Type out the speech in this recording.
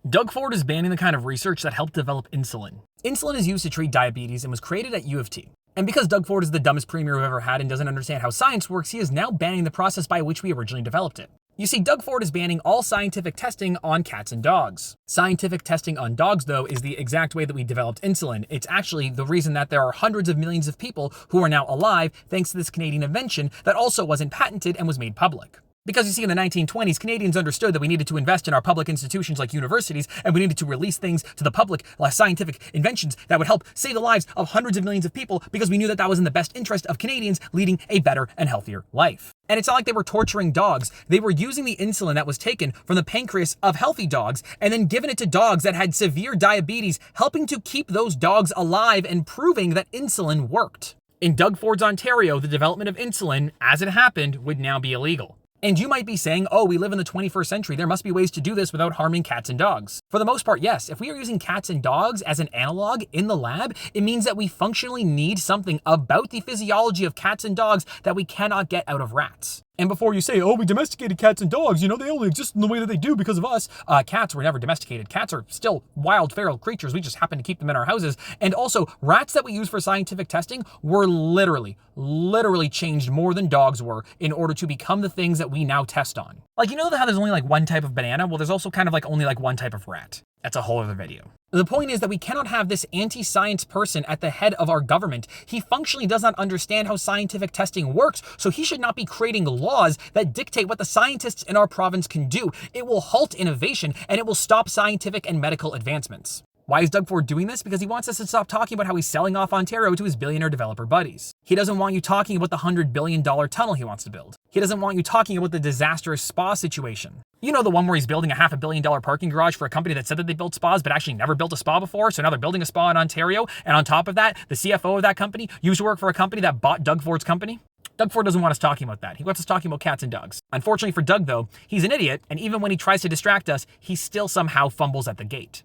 Doug Ford is banning the kind of research that helped develop insulin. Insulin is used to treat diabetes and was created at uoft. And because Doug Ford is the dumbest premier we've ever had and doesn't understand how science works, he is now banning the process by which we originally developed it. You see, Doug Ford is banning all scientific testing on cats and dogs. Scientific testing on dogs, though, is the exact way that we developed insulin. It's actually the reason that there are hundreds of millions of people who are now alive thanks to this Canadian invention that also wasn't patented and was made public. Because you see, in the 1920s, Canadians understood that we needed to invest in our public institutions like universities, and we needed to release things to the public, like scientific inventions that would help save the lives of hundreds of millions of people, because we knew that that was in the best interest of Canadians leading a better and healthier life. And it's not like they were torturing dogs. They were using the insulin that was taken from the pancreas of healthy dogs and then giving it to dogs that had severe diabetes, helping to keep those dogs alive and proving that insulin worked. In Doug Ford's Ontario, the development of insulin, as it happened, would now be illegal. And you might be saying, oh, we live in the 21st century. There must be ways to do this without harming cats and dogs. For the most part, yes. If we are using cats and dogs as an analog in the lab, it means that we functionally need something about the physiology of cats and dogs that we cannot get out of rats. And before you say, oh, we domesticated cats and dogs, they only exist in the way that they do because of us. Cats were never domesticated. Cats are still wild, feral creatures. We just happen to keep them in our houses. And also, rats that we use for scientific testing were literally changed more than dogs were in order to become the things that we now test on. Like, how there's only like one type of banana? Well, there's also kind of like only like one type of rat. That's a whole other video. The point is that we cannot have this anti-science person at the head of our government. He functionally does not understand how scientific testing works, so he should not be creating laws that dictate what the scientists in our province can do. It will halt innovation, and it will stop scientific and medical advancements. Why is Doug Ford doing this? Because he wants us to stop talking about how he's selling off Ontario to his billionaire developer buddies. He doesn't want you talking about the $100 billion tunnel he wants to build. He doesn't want you talking about the disastrous spa situation. The one where he's building a $500 million parking garage for a company that said that they built spas but actually never built a spa before, so now they're building a spa in Ontario, and on top of that, the CFO of that company used to work for a company that bought Doug Ford's company? Doug Ford doesn't want us talking about that. He wants us talking about cats and dogs. Unfortunately for Doug, though, he's an idiot, and even when he tries to distract us, he still somehow fumbles at the gate.